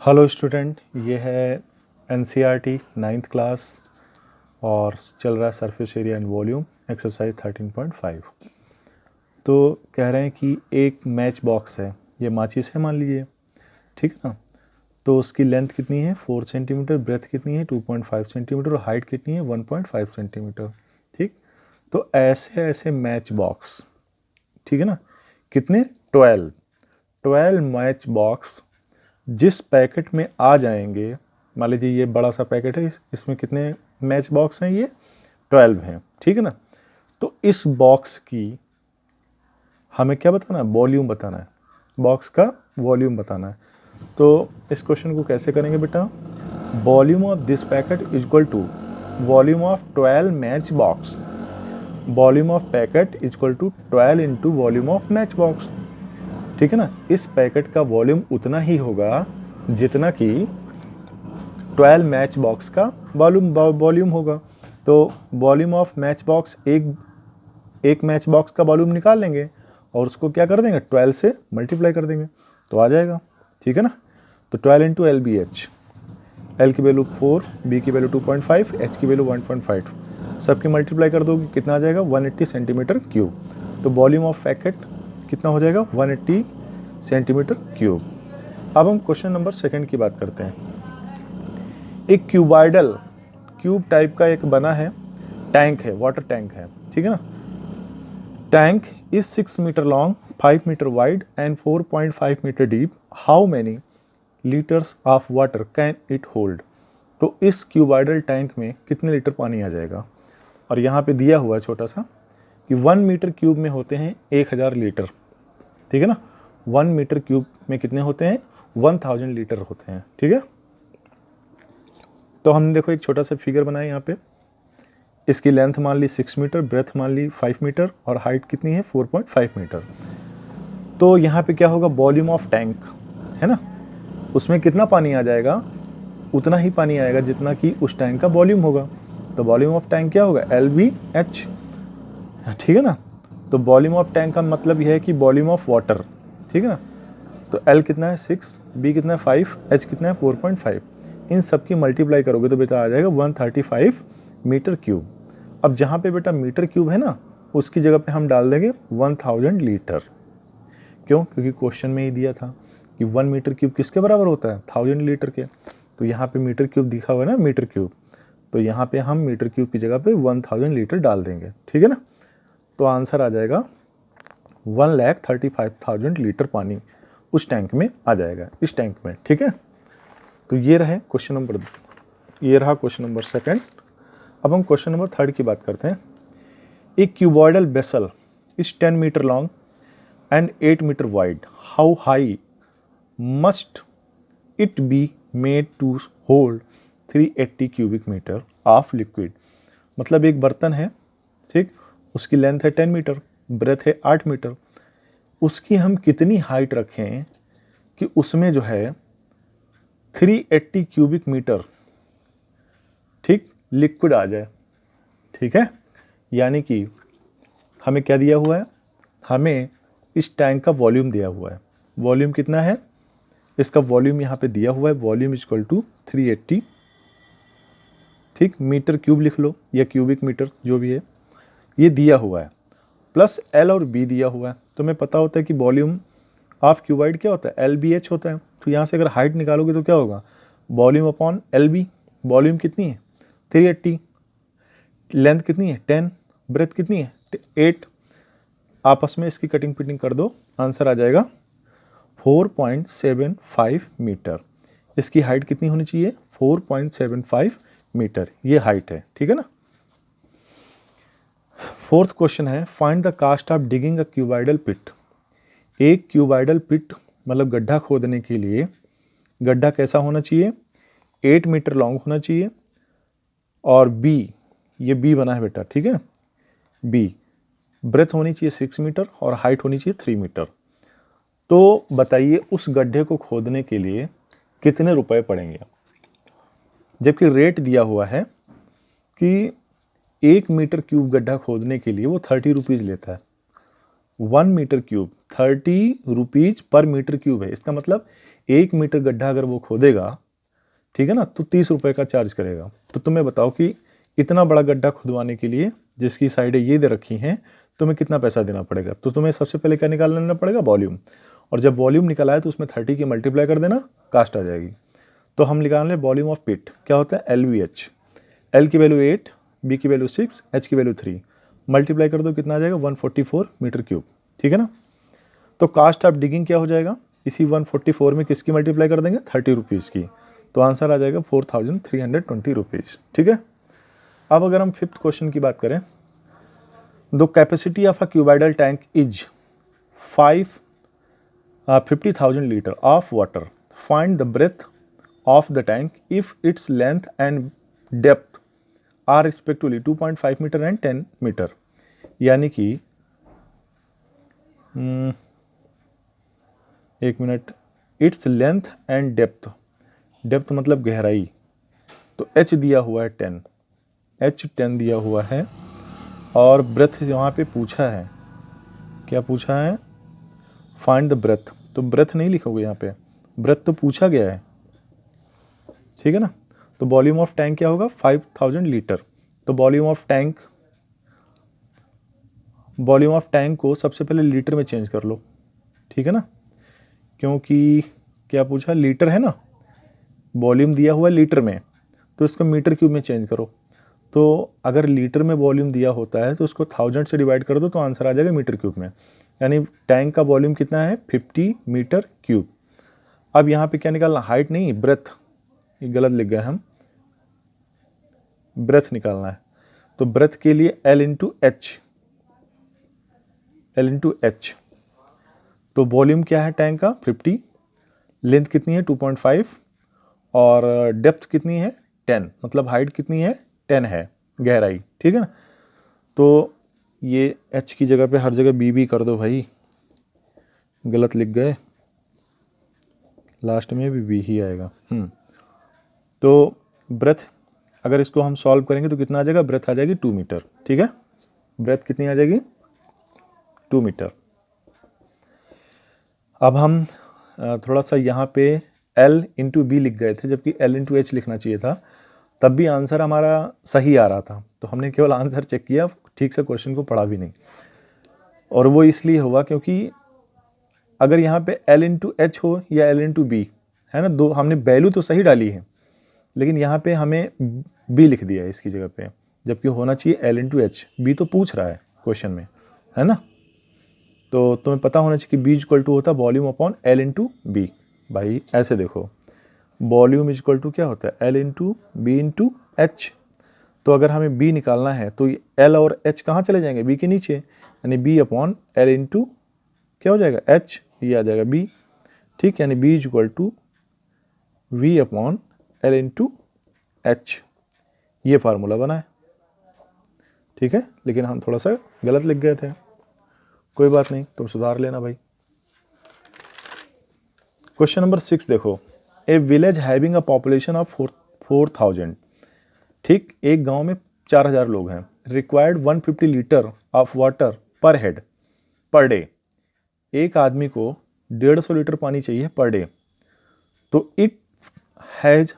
Hello student, ये है NCERT 9th class और चल रहा है surface area and volume exercise 13.5। तो कह रहे हैं कि एक मैच बॉक्स है, ये माचिस है मान लीजिए, ठीक है ना। तो उसकी लेंथ कितनी है 4 सेंटीमीटर, ब्रेथ कितनी है 2.5 सेंटीमीटर और हाइट कितनी है 1.5 सेंटीमीटर। ठीक, तो ऐसे ऐसे मैच बॉक्स, ठीक है ना, कितने 12 मैच बॉक्स जिस पैकेट में आ जाएंगे, मान लीजिए ये बड़ा सा पैकेट है, इसमें कितने मैच बॉक्स हैं, ये 12 हैं, ठीक है ना। तो इस बॉक्स की हमें क्या बताना है, वॉल्यूम बताना है, बॉक्स का वॉल्यूम बताना है। तो इस क्वेश्चन को कैसे करेंगे बेटा, volume of this packet is equal to volume of 12 match box, volume of packet is equal to 12 into volume of match box, ठीक है ना। इस पैकेट का वॉल्यूम उतना ही होगा जितना कि 12 मैच बॉक्स का वॉल्यूम होगा। तो वॉल्यूम ऑफ मैच बॉक्स, एक मैच बॉक्स का वॉल्यूम निकाल लेंगे और उसको क्या कर देंगे 12 से मल्टीप्लाई कर देंगे तो आ जाएगा, ठीक है ना। तो 12 into L B H, L की वैल्यू 4, बी की वैल्यू 2.5, एच की वैल्यू 1.5, सबकी मल्टीप्लाई कर दोगे कितना आ जाएगा 180 सेंटीमीटर क्यूब। तो वॉल्यूम ऑफ पैकेट कितना हो जाएगा 180 सेंटीमीटर क्यूब। अब हम क्वेश्चन नंबर 2 की बात करते हैं। एक क्यूबाइडल क्यूब टाइप का एक बना है टैंक है, वाटर टैंक है, ठीक है ना। Tank is 6 metre long, 5 metre wide and 4.5 metre deep. How many litres of water can it hold. तो इस क्यूबाइडल टैंक में कितने लीटर पानी आ जाएगा। और यहाँ पे दिया हुआ है छोटा सा कि 1 मीटर क्यूब में होते हैं 1000 लीटर, ठीक है ना। 1 मीटर क्यूब में कितने होते हैं 1000 लीटर होते हैं, ठीक है। तो हमने देखो एक छोटा सा फिगर बनाया यहाँ पे, इसकी लेंथ मान ली 6 मीटर, ब्रेथ मान ली 5 मीटर और हाइट कितनी है 4.5 मीटर। तो यहाँ पे क्या होगा, वॉल्यूम ऑफ टैंक है ना, उसमें कितना पानी आ जाएगा, उतना ही पानी आएगा जितना कि उस टैंक का वॉल्यूम होगा। तो वॉल्यूम ऑफ टैंक क्या होगा LBH, ठीक है ना। तो वॉल्यूम ऑफ टैंक का मतलब यह है कि वॉल्यूम ऑफ वाटर, ठीक है ना। तो L कितना है 6, B कितना है 5, H कितना है 4.5, इन सब की मल्टीप्लाई करोगे तो बेटा आ जाएगा 135 मीटर क्यूब। अब जहाँ पे बेटा मीटर क्यूब है ना, उसकी जगह पे हम डाल देंगे 1000 लीटर। क्यों, क्योंकि क्वेश्चन में ही दिया था कि 1 मीटर क्यूब किसके बराबर होता है 1000 लीटर के। तो यहाँ पे मीटर क्यूब दिखा हुआ है ना, मीटर क्यूब, तो यहाँ पे हम मीटर क्यूब की जगह पे 1000 लीटर डाल देंगे, ठीक है ना। तो आंसर आ जाएगा 1,35,000 लीटर पानी उस टैंक में आ जाएगा, इस टैंक में, ठीक है। तो ये रहा क्वेश्चन नंबर 2। अब हम क्वेश्चन नंबर 3 की बात करते हैं। एक cuboidal vessel is 10 metre long and 8 metre wide. How high must it be made to hold 380 cubic metre of liquid. मतलब एक बर्तन है, ठीक, उसकी लेंथ है 10 मीटर, ब्रेथ है 8 मीटर, उसकी हम कितनी हाइट रखें कि उसमें जो है 380 क्यूबिक मीटर, ठीक, लिक्विड आ जाए, ठीक है। यानी कि हमें क्या दिया हुआ है, हमें इस टैंक का वॉल्यूम दिया हुआ है। वॉल्यूम कितना है, इसका वॉल्यूम यहाँ पे दिया हुआ है, वॉल्यूम इज इक्वल टू 380, ठीक, मीटर क्यूब लिख लो या क्यूबिक मीटर जो भी है, ये दिया हुआ है, प्लस L और B दिया हुआ है। तो हमें पता होता है कि वॉल्यूम ऑफ क्यूबाइड क्या होता है LBH होता है। तो यहाँ से अगर हाइट निकालोगे तो क्या होगा, वॉल्यूम अपॉन LB। वॉल्यूम कितनी है 380, लेंथ कितनी है 10, ब्रेथ कितनी है 8, आपस में इसकी कटिंग पिटिंग कर दो, आंसर आ जाएगा 4.75 मीटर। इसकी हाइट कितनी होनी चाहिए 4.75 मीटर, ये हाइट है, ठीक है ना। 4th क्वेश्चन है, find the cost of digging a cuboidal pit. एक क्यूबाइडल पिट मतलब गड्ढा खोदने के लिए गड्ढा कैसा होना चाहिए 8 मीटर लॉन्ग होना चाहिए और B, ये B बना है बेटा, ठीक है, B ब्रेथ होनी चाहिए 6 मीटर और हाइट होनी चाहिए 3 मीटर। तो बताइए उस गड्ढे को खोदने के लिए कितने रुपए पड़ेंगे, जबकि रेट दिया हुआ है कि 1 मीटर क्यूब गड्ढा खोदने के लिए वो 30 रुपीज़ लेता है। 1 मीटर क्यूब 30 रुपीज़ पर मीटर क्यूब है, इसका मतलब 1 मीटर गड्ढा अगर वो खोदेगा, ठीक है ना, तो 30 रुपये का चार्ज करेगा। तो तुम्हें बताओ कि इतना बड़ा गड्ढा खुदवाने के लिए जिसकी साइडें ये दे रखी हैं, तुम्हें कितना पैसा देना पड़ेगा। तो तुम्हें सबसे पहले क्या निकालना पड़ेगा, वॉल्यूम। और जब वॉल्यूम निकला है तो उसमें 30 की मल्टीप्लाई कर देना, कास्ट आ जाएगी। तो हम निकाल लें वॉल्यूम ऑफ पिट, क्या होता है LVH। L की वैल्यू 8, B की वैल्यू 6, H की वैल्यू 3, मल्टीप्लाई कर दो, कितना आ जाएगा 144 मीटर क्यूब, ठीक है ना। तो कास्ट ऑफ डिगिंग क्या हो जाएगा, इसी 144 में किसकी मल्टीप्लाई कर देंगे, 30 रुपीज़ की। तो आंसर आ जाएगा 4320 रुपीज़, ठीक है। अब अगर हम 5th क्वेश्चन की बात करें, the capacity of a cuboidal tank is 50,000 litre of water, find the breadth of the tank if its length and depth are respectively 2.5 metre and 10 metre. यानी कि एक minute, its length and depth, depth मतलब गहराई, तो H दिया हुआ है 10, H10 दिया हुआ है, और ब्रेथ यहाँ पे पूछा है, क्या पूछा है, फाइंड द ब्रेथ। तो ब्रेथ नहीं लिखोगे यहाँ पे, ब्रेथ तो पूछा गया है, ठीक है ना। तो वॉल्यूम ऑफ टैंक क्या होगा, 5000 लीटर। तो वॉल्यूम ऑफ टैंक को सबसे पहले लीटर में चेंज कर लो, ठीक है ना, क्योंकि क्या पूछा, लीटर है ना, वॉल्यूम दिया हुआ है लीटर में, तो इसको मीटर क्यूब में चेंज करो। तो अगर लीटर में वॉल्यूम दिया होता है तो उसको 1000 से डिवाइड कर दो, तो आंसर आ जाएगा मीटर क्यूब में। यानी टैंक का वॉल्यूम कितना है, 50 मीटर क्यूब। अब यहाँ पे क्या निकालना, हाइट नहीं, ब्रेथ, ये गलत लिख गए हम, ब्रेथ निकालना है। तो ब्रेथ के लिए L इंटू एच। तो वॉल्यूम क्या है टैंक का, 50, लेंथ कितनी है 2.5, और डेप्थ कितनी है 10, मतलब हाइट कितनी है 10 है, गहराई, ठीक है ना। तो ये H की जगह पे हर जगह B कर दो भाई, गलत लिख गए, लास्ट में भी B ही आएगा। तो ब्रेथ अगर इसको हम सॉल्व करेंगे तो कितना आ जाएगा, ब्रेथ आ जाएगी 2 मीटर, ठीक है। ब्रेथ कितनी आ जाएगी, 2 मीटर। अब हम थोड़ा सा यहाँ पे L इंटू B लिख गए थे, जबकि L इंटू H लिखना चाहिए था, तब भी आंसर हमारा सही आ रहा था। तो हमने केवल आंसर चेक किया, ठीक से क्वेश्चन को पढ़ा भी नहीं। और वो इसलिए हुआ क्योंकि अगर यहाँ पे L इंटू एच हो या L इंटू बी, है ना, दो हमने वैल्यू तो सही डाली है, लेकिन यहाँ पे हमें B लिख दिया है इसकी जगह पे, जबकि होना चाहिए L इंटू एच। B तो पूछ रहा है क्वेश्चन में, है ना। तो तुम्हें पता होना चाहिए कि B इक्वल टू होता है volume upon L into B. भाई ऐसे देखो, वॉल्यूम इक्वल टू क्या होता है, L into B into H. तो अगर हमें B निकालना है तो L और H कहाँ चले जाएंगे, B के नीचे, यानी B अपॉन L इंटू क्या हो जाएगा, H, ये आ जाएगा B, ठीक। यानी B equal to V upon L into H, ये फार्मूला बना है, ठीक है। लेकिन हम थोड़ा सा गलत लिख गए थे, कोई बात नहीं, तुम सुधार लेना भाई। क्वेश्चन नंबर 6 देखो, ए village having a population of 4000, ठीक, एक गांव में 4000 लोग हैं, रिक्वायर्ड 150 लीटर ऑफ वाटर पर हेड पर डे। एक आदमी को 150 लीटर पानी चाहिए पर डे। तो it has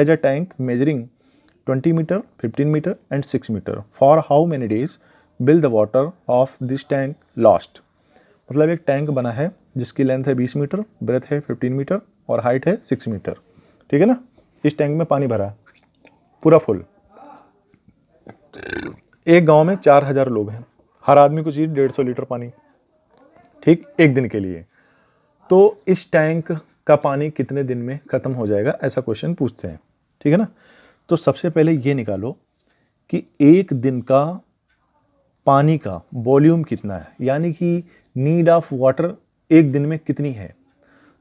a tank measuring 20 meter, 15 meter and 6 meter. For how many days will the water of this tank last? मतलब एक टैंक बना है जिसकी लेंथ है 20 मीटर, ब्रेथ है 15 मीटर और हाइट है 6 मीटर, ठीक है ना। इस टैंक में पानी भरा है पूरा फुल। एक गांव में 4000 लोग हैं, हर आदमी को चाहिए 150 लीटर पानी, ठीक, एक दिन के लिए। तो इस टैंक का पानी कितने दिन में ख़त्म हो जाएगा, ऐसा क्वेश्चन पूछते हैं, ठीक है ना। तो सबसे पहले ये निकालो कि एक दिन का पानी का वॉल्यूम कितना है, यानी कि नीड ऑफ वाटर एक दिन में कितनी है।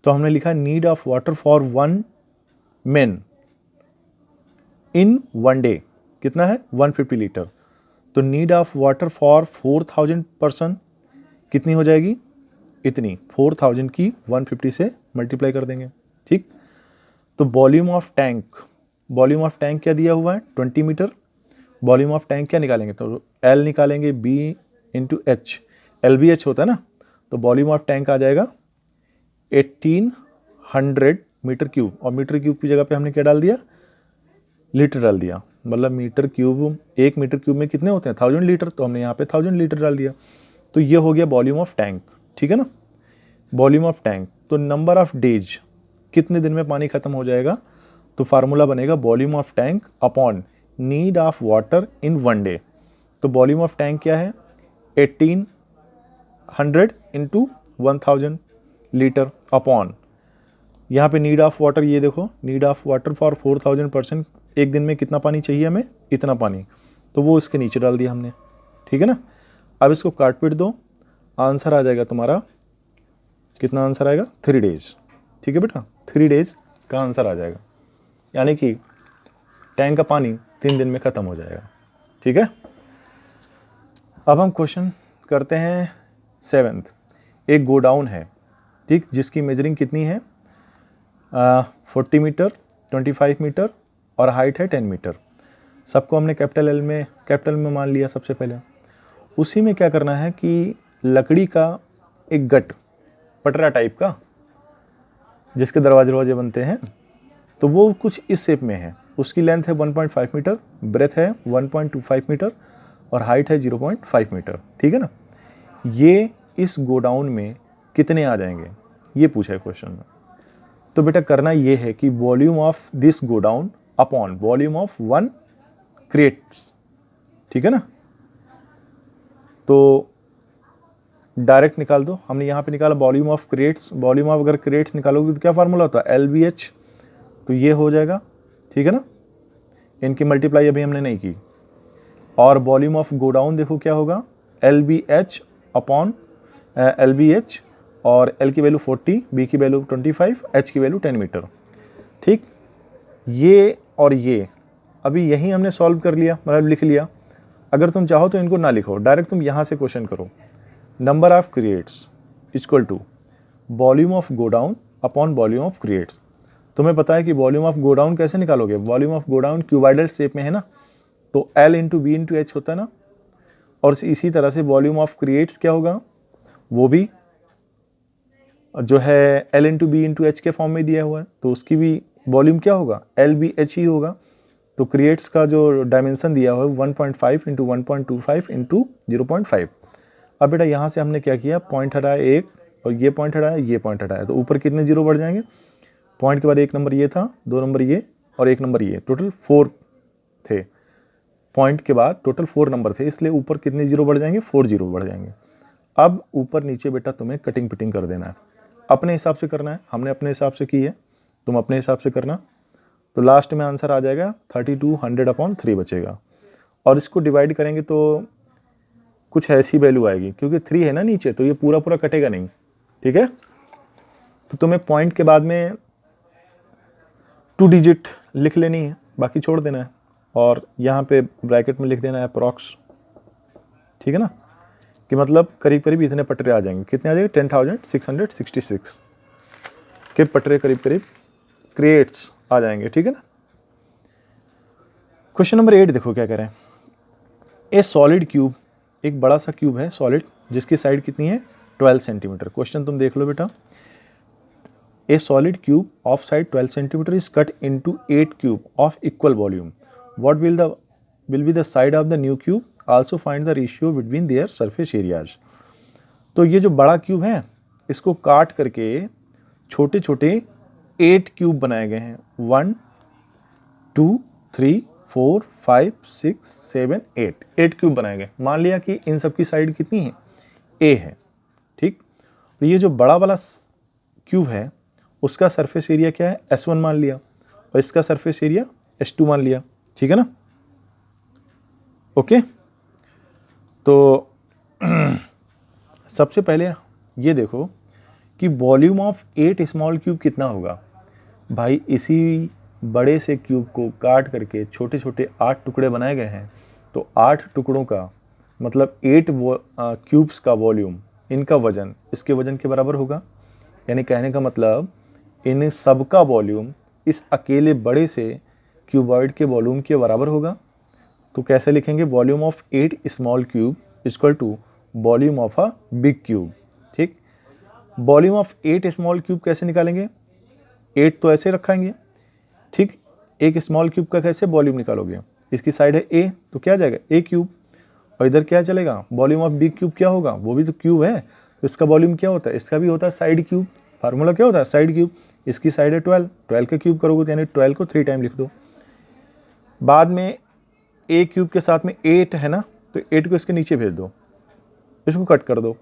तो हमने लिखा need of water for 1 man in 1 day कितना है, 150 लीटर। तो need of water for 4000 person कितनी हो जाएगी, इतनी। 4000 की 150 से मल्टीप्लाई कर देंगे, ठीक। तो वॉल्यूम ऑफ टैंक क्या दिया हुआ है, 20 मीटर। वॉल्यूम ऑफ टैंक क्या निकालेंगे, तो L निकालेंगे B इंटू एच, LBH होता है ना, तो वॉल्यूम ऑफ टैंक आ जाएगा 1800 मीटर क्यूब, और मीटर क्यूब की जगह पे हमने क्या डाल दिया, लीटर डाल दिया। मतलब मीटर क्यूब, 1 मीटर क्यूब में कितने होते हैं, 1000 लीटर, तो हमने यहाँ पे 1000 लीटर डाल दिया। तो ये हो गया वॉल्यूम ऑफ टैंक, ठीक है ना, वॉल्यूम ऑफ टैंक। तो नंबर ऑफ डेज, कितने दिन में पानी खत्म हो जाएगा, तो फार्मूला बनेगा volume of tank upon need of water in 1 day. तो वॉल्यूम ऑफ टैंक क्या है, 1800 इंटू 1000 लीटर अपॉन, यहाँ पे नीड ऑफ वाटर, ये देखो need of water for 4000 person, एक दिन में कितना पानी चाहिए हमें, इतना पानी, तो वो इसके नीचे डाल दिया हमने, ठीक है ना। अब इसको काट पीट दो, आंसर आ जाएगा तुम्हारा, कितना आंसर आएगा, 3 डेज, ठीक है बेटा, 3 डेज का आंसर आ जाएगा, यानी कि टैंक का पानी 3 दिन में ख़त्म हो जाएगा, ठीक है। अब हम क्वेश्चन करते हैं 7th। एक गोडाउन है, ठीक, जिसकी मेजरिंग कितनी है, 40 मीटर, 25 मीटर और हाइट है 10 मीटर। सबको हमने कैपिटल में मान लिया सबसे पहले। उसी में क्या करना है कि लकड़ी का एक गट, पटरा टाइप का, जिसके दरवाजे बनते हैं, तो वो कुछ इस शेप में है। उसकी लेंथ है 1.5 मीटर, ब्रेथ है 1.25 मीटर और हाइट है 0.5 मीटर, ठीक है ना। ये इस गोडाउन में कितने आ जाएंगे, ये पूछा है क्वेश्चन में। तो बेटा करना ये है कि volume of this godown upon volume of 1 crates, ठीक है ना। तो डायरेक्ट निकाल दो, हमने यहाँ पे निकाला volume of crates. Volume of अगर क्रेट्स निकालोगे तो क्या फार्मूला होता है, LBH, तो ये हो जाएगा, ठीक है ना। इनकी मल्टीप्लाई अभी हमने नहीं की। और वॉल्यूम ऑफ गोडाउन देखो क्या होगा, LBH अपॉन LBH, और L की वैल्यू 40, B की वैल्यू 25, H की वैल्यू 10 मीटर, ठीक। ये और ये अभी यही हमने सॉल्व कर लिया, मतलब लिख लिया। अगर तुम चाहो तो इनको ना लिखो, डायरेक्ट तुम यहाँ से क्वेश्चन करो। Number of crates equal to volume of godown upon volume of crates. तुम्हें पता है कि वॉल्यूम ऑफ गोडाउन कैसे निकालोगे, volume of godown cuboidal shape में है ना, तो L into B into H होता है ना। और इसी तरह से वॉल्यूम ऑफ क्रिएट्स क्या होगा, वो भी जो है L into B into H के फॉर्म में दिया हुआ है, तो उसकी भी वॉल्यूम क्या होगा, LBH ही होगा। तो क्रिएट्स का जो डायमेंशन दिया हुआ है 1.5 इंटू 1.25 इंटू 0.5। अब बेटा यहाँ से हमने क्या किया, पॉइंट हटाया एक, और ये पॉइंट हटाया, ये पॉइंट हटाया, तो ऊपर कितने जीरो बढ़ जाएंगे, पॉइंट के बाद 1 नंबर ये था, 2 नंबर ये और 1 नंबर ये, टोटल 4 थे। पॉइंट के बाद टोटल 4 नंबर थे, इसलिए ऊपर कितने जीरो बढ़ जाएंगे, 4 जीरो बढ़ जाएंगे। अब ऊपर नीचे बेटा तुम्हें कटिंग पिटिंग कर देना है, अपने हिसाब से करना है। हमने अपने हिसाब से की है, तुम अपने हिसाब से करना। तो लास्ट में आंसर आ जाएगा 3200/3 बचेगा। और इसको डिवाइड करेंगे तो कुछ ऐसी वैल्यू आएगी, क्योंकि 3 है ना नीचे, तो ये पूरा पूरा कटेगा नहीं, ठीक है। तो तुम्हें पॉइंट के बाद में 2 डिजिट लिख लेनी है, बाकी छोड़ देना है, और यहाँ पे ब्रैकेट में लिख देना है अप्रॉक्स, ठीक है ना, कि मतलब करीब करीब इतने पटरे आ जाएंगे। कितने आ जाएंगे, 10,666 के पटरे करीब करीब क्रिएट्स आ जाएंगे, ठीक है ना। क्वेश्चन नंबर 8 देखो क्या कह रहे हैं। ए सॉलिड क्यूब, एक बड़ा सा क्यूब है सॉलिड, जिसकी साइड कितनी है, 12 सेंटीमीटर। क्वेश्चन तुम देख लो बेटा, ए solid cube of side 12 centimetre is cut into 8 cube of equal volume, what will be the side of the new cube, also find the ratio between their surface areas. तो ये जो बड़ा cube है, इसको काट करके छोटे छोटे 8 क्यूब बनाए गए हैं, 1 2 3 4 5 6 7 8 क्यूब बनाए गए। मान लिया कि इन सब की साइड कितनी है, A है, ठीक। तो ये जो बड़ा वाला क्यूब है, उसका सरफेस एरिया क्या है, S1 मान लिया, और इसका सरफेस एरिया S2 मान लिया, ठीक है ना। ओके, तो सबसे पहले ये देखो कि वॉल्यूम ऑफ 8 स्मॉल क्यूब कितना होगा। भाई इसी बड़े से क्यूब को काट करके छोटे छोटे 8 टुकड़े बनाए गए हैं, तो 8 टुकड़ों का मतलब 8 क्यूब्स का वॉल्यूम, इनका वजन इसके वजन के बराबर होगा। यानी कहने का मतलब इन सब का वॉल्यूम इस अकेले बड़े से क्यूबॉइड के वॉल्यूम के बराबर होगा। तो कैसे लिखेंगे, volume of 8 small cube equal to volume of a big cube, ठीक। वॉल्यूम ऑफ 8 स्मॉल क्यूब कैसे निकालेंगे? 8 तो ऐसे रखेंगे, ठीक। एक स्मॉल क्यूब का कैसे वॉल्यूम निकालोगे? इसकी साइड है ए, तो क्या आ जाएगा ए क्यूब, और इधर क्या चलेगा? वॉल्यूम ऑफ बी क्यूब क्या होगा? वो भी तो क्यूब है, तो इसका वॉल्यूम क्या होता है? इसका भी होता है साइड क्यूब। फार्मूला क्या होता है? Side cube. इसकी साइड है 12, 12 का क्यूब करोगे तो यानी 12 को 3 टाइम लिख दो। बाद में ए क्यूब के साथ में 8 है ना, तो 8 को इसके नीचे भेज दो, इसको कट कर दो।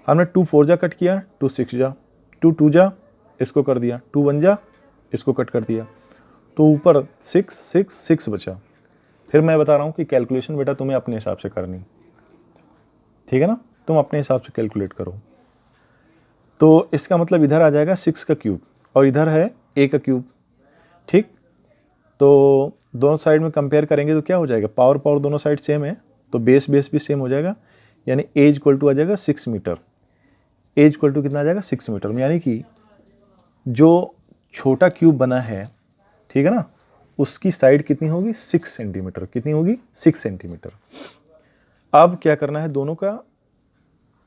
हमने 2 4 जा कट किया, 2 6 जा, 2 2 जा, इसको कर दिया, 2 1 जा, इसको कट कर दिया, तो ऊपर 6 6 6 बचा। फिर मैं बता रहा हूँ कि कैलकुलेशन बेटा तुम्हें अपने हिसाब से करनी, ठीक है ना, तुम अपने हिसाब से कैलकुलेट करो। तो इसका मतलब इधर आ जाएगा 6 का क्यूब और इधर है ए का क्यूब, ठीक। तो दोनों साइड में कंपेयर करेंगे तो क्या हो जाएगा? पावर पावर दोनों साइड सेम है, तो बेस बेस भी सेम हो जाएगा, यानी ए इक्वल टू आ जाएगा 6 मीटर। ए इक्वल टू कितना आ जाएगा? 6 मीटर में, यानी कि जो छोटा क्यूब बना है, ठीक है ना, उसकी साइड कितनी होगी? 6 सेंटीमीटर। कितनी होगी? 6 सेंटीमीटर। अब क्या करना है? दोनों का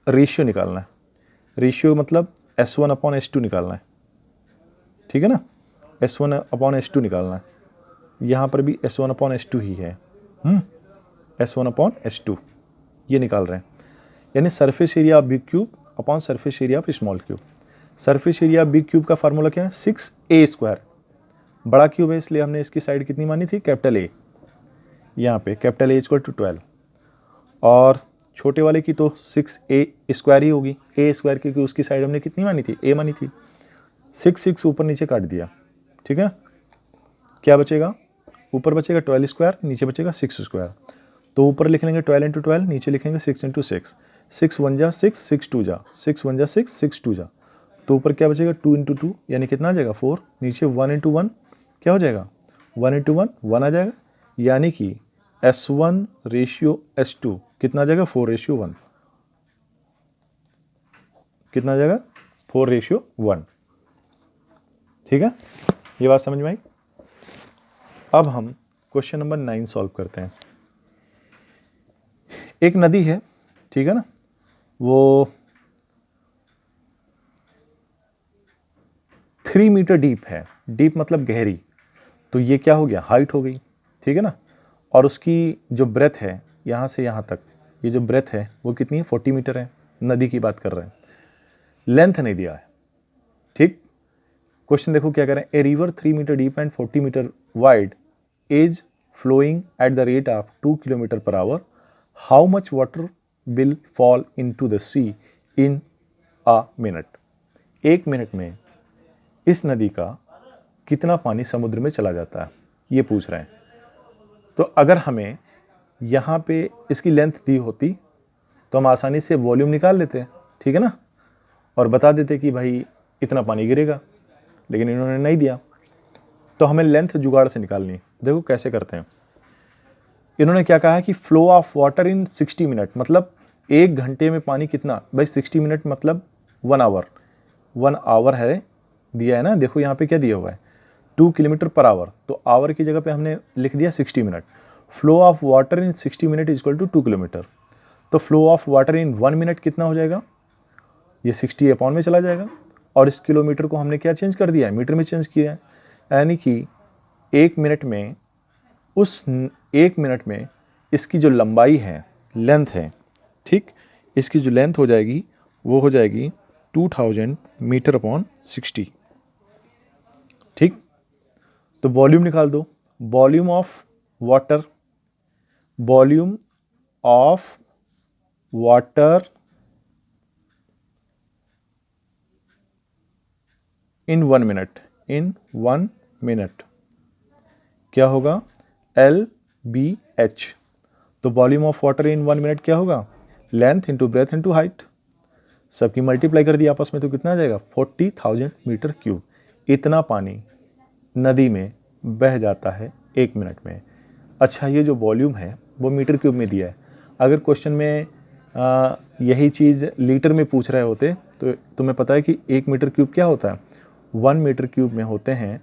रेशियो निकालना है। रेशियो मतलब S1/S2 निकालना है, ठीक है ना, S1/S2 निकालना है। यहाँ पर भी S1/S2 ही है, S1/S2 ये निकाल रहे हैं, यानी surface area of big cube upon surface area of small cube. Surface area big cube का फार्मूला क्या है? 6a²। बड़ा क्यूब है इसलिए हमने इसकी साइड कितनी मानी थी? Capital A. यहाँ पे कैपिटल ए इक्वल टू 12, और छोटे वाले की तो 6a² ही होगी, a² क्योंकि उसकी साइड हमने कितनी मानी थी? a मानी थी। 6 6 ऊपर नीचे काट दिया, ठीक है। क्या बचेगा? ऊपर बचेगा 12², नीचे बचेगा 6²। तो ऊपर लिख लेंगे 12 × 12, नीचे लिखेंगे 6 × 6। 6 1 जा 6, 6 2 जा, 6 1 जा 6, 6 2 जा, तो ऊपर क्या बचेगा? 2 × 2 यानी कितना आ जाएगा? 4। नीचे 1 × 1 क्या हो जाएगा? 1 × 1 1 आ जाएगा, यानी कि S1/S2 कितना आ जाएगा? 4/1। कितना आ जाएगा? 4/1। ठीक है, ये बात समझ में आई। अब हम क्वेश्चन नंबर 9 सॉल्व करते हैं। एक नदी है, ठीक है ना, वो 3 मीटर डीप है। डीप मतलब गहरी, तो ये क्या हो गया? हाइट हो गई, ठीक है ना। और उसकी जो ब्रेथ है यहाँ से यहाँ तक, ये जो ब्रेथ है वो कितनी है? 40 मीटर है। नदी की बात कर रहे हैं, लेंथ नहीं दिया है, ठीक। क्वेश्चन देखो क्या करें। A river 3 metre deep and 40 metre wide is flowing at the rate of 2 kilometre per hour. How much water will fall into the sea in a minute. 1 minute में इस नदी का कितना पानी समुद्र में चला जाता है, ये पूछ रहे हैं। तो अगर हमें यहाँ पे इसकी लेंथ दी होती तो हम आसानी से वॉल्यूम निकाल लेते, ठीक है ना, और बता देते कि भाई इतना पानी गिरेगा, लेकिन इन्होंने नहीं दिया, तो हमें लेंथ जुगाड़ से निकालनी है। देखो कैसे करते हैं। इन्होंने क्या कहा है कि flow of water in 60 minute, मतलब 1 घंटे में पानी कितना? भाई 60 मिनट मतलब 1 आवर। 1 आवर है दिया है ना, देखो यहाँ पे क्या दिया हुआ है? 2 किलोमीटर पर आवर, तो आवर की जगह पे हमने लिख दिया 60 minute. Flow of water in 60 minute is equal to 2 kilometre. तो flow of water in 1 minute कितना हो जाएगा? ये 60 अपॉन में चला जाएगा, और इस किलोमीटर को हमने क्या चेंज कर दिया है? मीटर में चेंज किया है, यानी कि 1 मिनट में, उस 1 मिनट में इसकी जो लंबाई है, लेंथ है, ठीक, इसकी जो लेंथ हो जाएगी वो हो जाएगी 2000 मीटर अपॉन 60, ठीक। तो वॉल्यूम निकाल दो। Volume of water, volume of water in 1 minute, in 1 minute क्या होगा? LBH। तो volume of water in 1 minute क्या होगा? Length into breadth into height, सबकी मल्टीप्लाई कर दिया आपस में, तो कितना आ जाएगा? 40,000 मीटर क्यूब। इतना पानी नदी में बह जाता है 1 मिनट में। अच्छा, ये जो वॉल्यूम है वो मीटर क्यूब में दिया है। अगर क्वेश्चन में यही चीज़ लीटर में पूछ रहे होते तो तुम्हें पता है कि 1 मीटर क्यूब क्या होता है? 1 मीटर क्यूब में होते हैं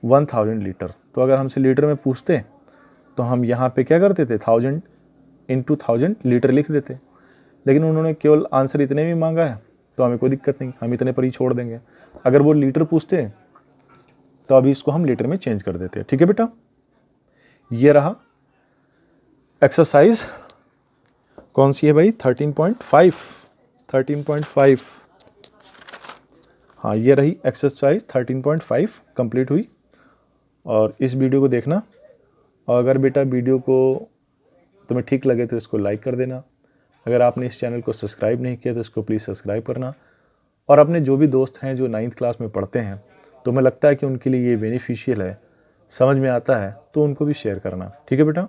1000 लीटर। तो अगर हमसे लीटर में पूछते तो हम यहाँ पे क्या करते थे? 1000 × 1000 लीटर लिख देते, लेकिन उन्होंने केवल आंसर इतने में मांगा है तो हमें कोई दिक्कत नहीं, हम इतने पर ही छोड़ देंगे। अगर वो लीटर पूछते हैं तो अभी इसको हम लीटर में चेंज कर देते हैं। ठीक है बेटा, ये रहा एक्सरसाइज कौन सी है भाई, 13.5। हाँ, ये रही एक्सरसाइज 13.5 कंप्लीट हुई। और इस वीडियो को देखना, और अगर बेटा वीडियो को तुम्हें ठीक लगे तो इसको लाइक कर देना। अगर आपने इस चैनल को सब्सक्राइब नहीं किया तो इसको प्लीज़ सब्सक्राइब करना। और अपने जो भी दोस्त हैं जो 9th क्लास में पढ़ते हैं, तो मुझे लगता है कि उनके लिए ये बेनिफिशियल है, समझ में आता है, तो उनको भी शेयर करना। ठीक है बेटा।